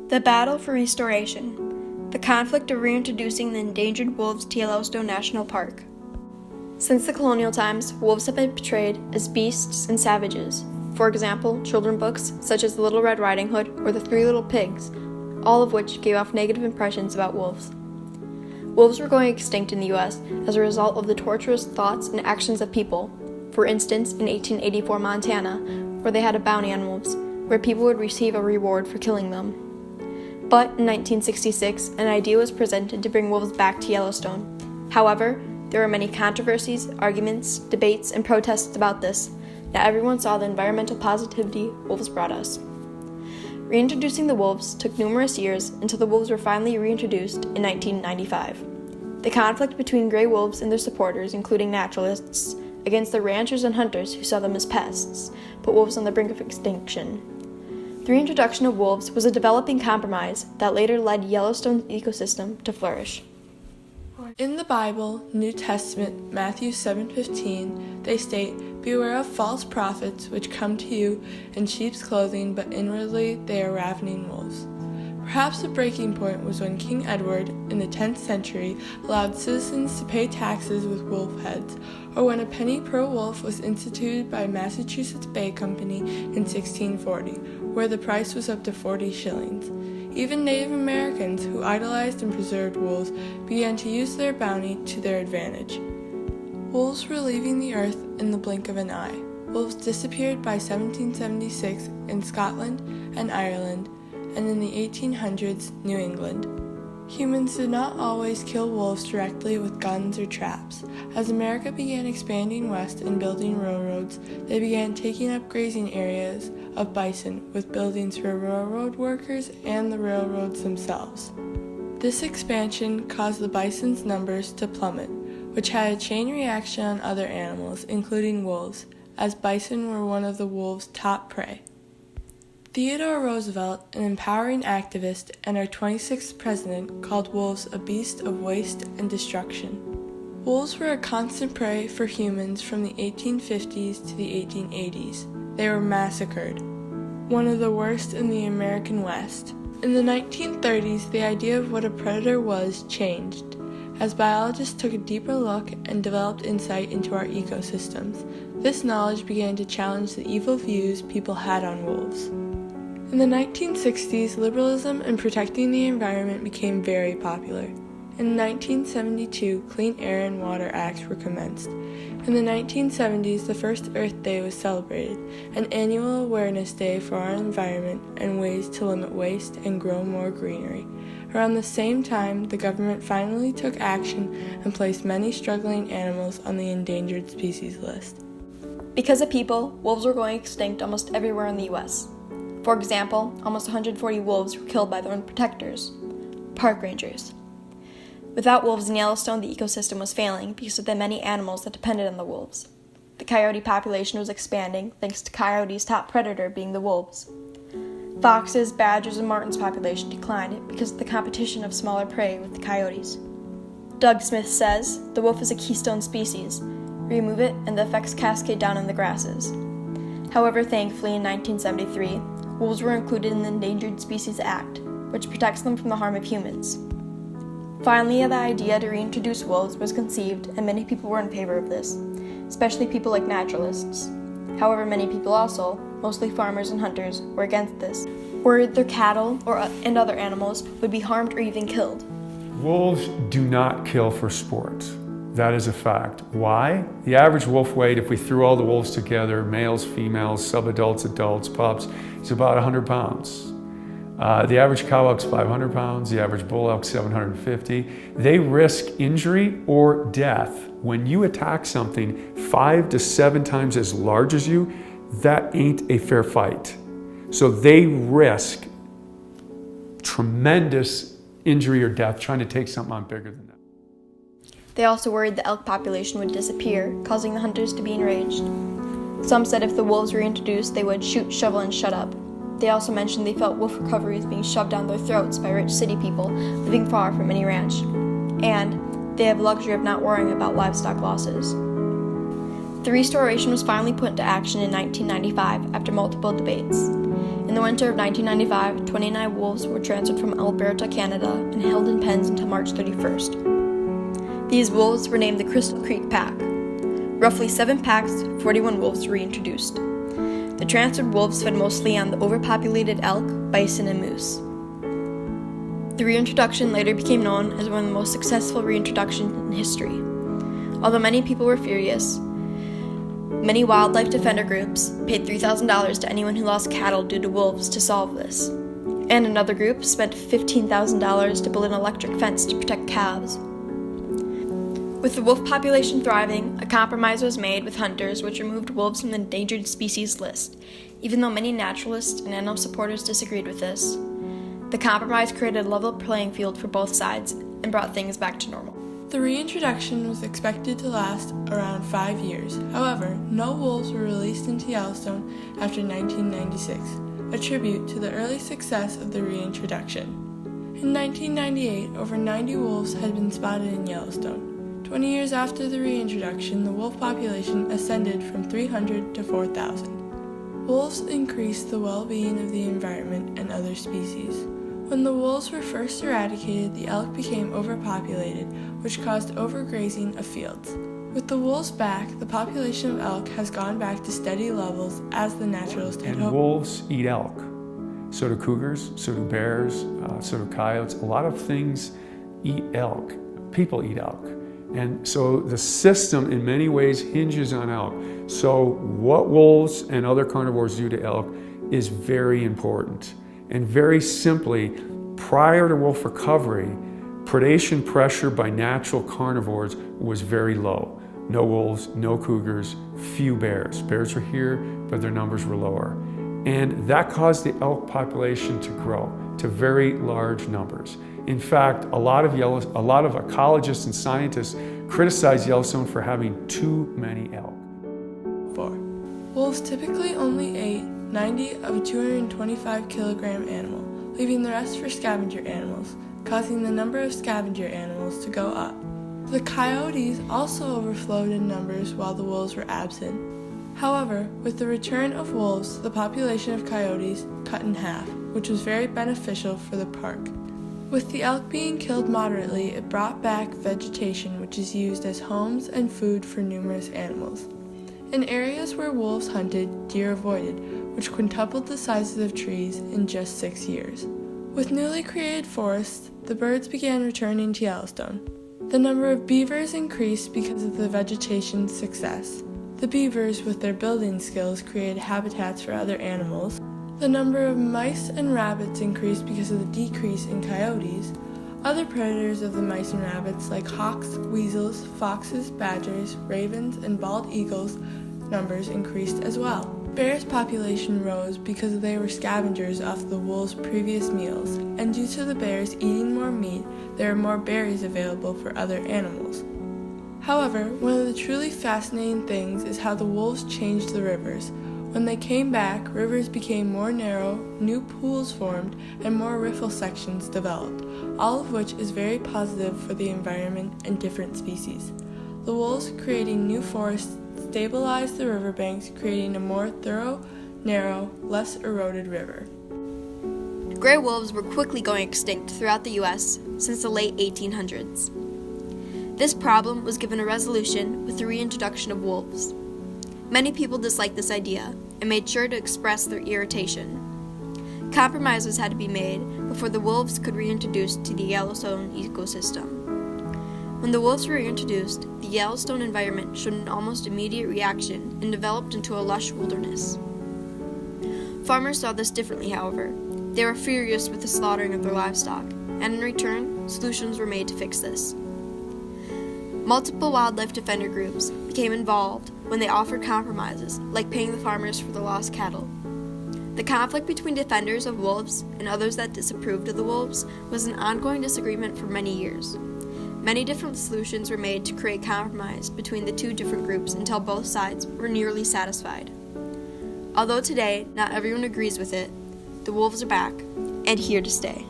The Battle for Restoration. The conflict of reintroducing the endangered wolves to Yellowstone National Park. Since the colonial times, wolves have been portrayed as beasts and savages. For example, children's books such as The Little Red Riding Hood or The Three Little Pigs, all of which gave off negative impressions about wolves. Wolves were going extinct in the U.S. as a result of the torturous thoughts and actions of people. For instance, in 1884 Montana, where they had a bounty on wolves, where people would receive a reward for killing them. But in 1966, an idea was presented to bring wolves back to Yellowstone. However, there were many controversies, arguments, debates, and protests about this. Not everyone saw the environmental positivity wolves brought us. Reintroducing the wolves took numerous years until the wolves were finally reintroduced in 1995. The conflict between gray wolves and their supporters, including naturalists, against the ranchers and hunters who saw them as pests, put wolves on the brink of extinction. The reintroduction of wolves was a developing compromise that later led Yellowstone's ecosystem to flourish. In the Bible, New Testament, Matthew 7:15, they state, "Beware of false prophets which come to you in sheep's clothing, but inwardly they are ravening wolves." Perhaps the breaking point was when King Edward, in the 10th century, allowed citizens to pay taxes with wolf heads, or when a penny per wolf was instituted by Massachusetts Bay Company in 1640, where the price was up to 40 shillings. Even Native Americans, who idolized and preserved wolves, began to use their bounty to their advantage. Wolves were leaving the earth in the blink of an eye. Wolves disappeared by 1776 in Scotland and Ireland, and in the 1800s, New England. Humans did not always kill wolves directly with guns or traps. As America began expanding west and building railroads, they began taking up grazing areas of bison with buildings for railroad workers and the railroads themselves. This expansion caused the bison's numbers to plummet, which had a chain reaction on other animals, including wolves, as bison were one of the wolves' top prey. Theodore Roosevelt, an empowering activist and our 26th president, called wolves a beast of waste and destruction. Wolves were a constant prey for humans from the 1850s to the 1880s. They were massacred, one of the worst in the American West. In the 1930s, the idea of what a predator was changed, as biologists took a deeper look and developed insight into our ecosystems. This knowledge began to challenge the evil views people had on wolves. In the 1960s, liberalism and protecting the environment became very popular. In 1972, Clean Air and Water Acts were commenced. In the 1970s, the first Earth Day was celebrated, an annual awareness day for our environment and ways to limit waste and grow more greenery. Around the same time, the government finally took action and placed many struggling animals on the endangered species list. Because of people, wolves were going extinct almost everywhere in the U.S. For example, almost 140 wolves were killed by their own protectors, park rangers. Without wolves in Yellowstone, the ecosystem was failing because of the many animals that depended on the wolves. The coyote population was expanding thanks to coyotes' top predator being the wolves. Foxes, badgers, and martens' population declined because of the competition of smaller prey with the coyotes. Doug Smith says, "The wolf is a keystone species. Remove it and the effects cascade down in the grasses." However, thankfully in 1973, wolves were included in the Endangered Species Act, which protects them from the harm of humans. Finally, the idea to reintroduce wolves was conceived, and many people were in favor of this, especially people like naturalists. However, many people also, mostly farmers and hunters, were against this, worried their cattle and other animals would be harmed or even killed. Wolves do not kill for sport. That is a fact. Why? The average wolf weight, if we threw all the wolves together, males, females, subadults, adults, pups, is about 100 pounds. The average cow elk's 500 pounds, the average bull elk's 750. They risk injury or death. When you attack something 5 to 7 times as large as you, that ain't a fair fight. So they risk tremendous injury or death trying to take something on bigger than that. They also worried the elk population would disappear, causing the hunters to be enraged. Some said if the wolves were introduced, they would shoot, shovel, and shut up. They also mentioned they felt wolf recovery is being shoved down their throats by rich city people living far from any ranch. And they have the luxury of not worrying about livestock losses. The restoration was finally put into action in 1995 after multiple debates. In the winter of 1995, 29 wolves were transferred from Alberta, Canada, and held in pens until March 31st. These wolves were named the Crystal Creek Pack. Roughly 7 packs, 41 wolves were reintroduced. The transferred wolves fed mostly on the overpopulated elk, bison, and moose. The reintroduction later became known as one of the most successful reintroductions in history. Although many people were furious, many wildlife defender groups paid $3,000 to anyone who lost cattle due to wolves to solve this. And another group spent $15,000 to build an electric fence to protect calves. With the wolf population thriving, a compromise was made with hunters which removed wolves from the endangered species list, even though many naturalists and animal supporters disagreed with this. The compromise created a level playing field for both sides and brought things back to normal. The reintroduction was expected to last around 5 years. However, no wolves were released into Yellowstone after 1996, a tribute to the early success of the reintroduction. In 1998, over 90 wolves had been spotted in Yellowstone. 20 years after the reintroduction, the wolf population ascended from 300 to 4,000. Wolves increased the well-being of the environment and other species. When the wolves were first eradicated, the elk became overpopulated, which caused overgrazing of fields. With the wolves back, the population of elk has gone back to steady levels as the naturalist had hoped. And wolves eat elk. So do cougars, so do bears, so do coyotes. A lot of things eat elk. People eat elk. And so the system in many ways hinges on elk. So what wolves and other carnivores do to elk is very important. And very simply, prior to wolf recovery, predation pressure by natural carnivores was very low. No wolves, no cougars, few bears. Bears were here, but their numbers were lower. And that caused the elk population to grow to very large numbers. In fact, a lot of ecologists and scientists criticize Yellowstone for having too many elk. 4. Wolves typically only ate 90 of a 225 kilogram animal, leaving the rest for scavenger animals, causing the number of scavenger animals to go up. The coyotes also overflowed in numbers while the wolves were absent. However, with the return of wolves, the population of coyotes cut in half, which was very beneficial for the park. With the elk being killed moderately, it brought back vegetation which is used as homes and food for numerous animals. In areas where wolves hunted, deer avoided, which quintupled the sizes of trees in just 6 years. With newly created forests, the birds began returning to Yellowstone. The number of beavers increased because of the vegetation's success. The beavers, with their building skills, created habitats for other animals. The number of mice and rabbits increased because of the decrease in coyotes. Other predators of the mice and rabbits, like hawks, weasels, foxes, badgers, ravens, and bald eagles, numbers increased as well. Bears' population rose because they were scavengers off the wolves' previous meals, and due to the bears eating more meat, there are more berries available for other animals. However, one of the truly fascinating things is how the wolves changed the rivers. When they came back, rivers became more narrow, new pools formed, and more riffle sections developed, all of which is very positive for the environment and different species. The wolves creating new forests stabilized the riverbanks, creating a more thorough, narrow, less eroded river. Gray wolves were quickly going extinct throughout the U.S. since the late 1800s. This problem was given a resolution with the reintroduction of wolves. Many people disliked this idea and made sure to express their irritation. Compromises had to be made before the wolves could reintroduce to the Yellowstone ecosystem. When the wolves were reintroduced, the Yellowstone environment showed an almost immediate reaction and developed into a lush wilderness. Farmers saw this differently, however. They were furious with the slaughtering of their livestock, and in return, solutions were made to fix this. Multiple wildlife defender groups became involved when they offered compromises, like paying the farmers for the lost cattle. The conflict between defenders of wolves and others that disapproved of the wolves was an ongoing disagreement for many years. Many different solutions were made to create compromise between the two different groups until both sides were nearly satisfied. Although today not everyone agrees with it, the wolves are back and here to stay.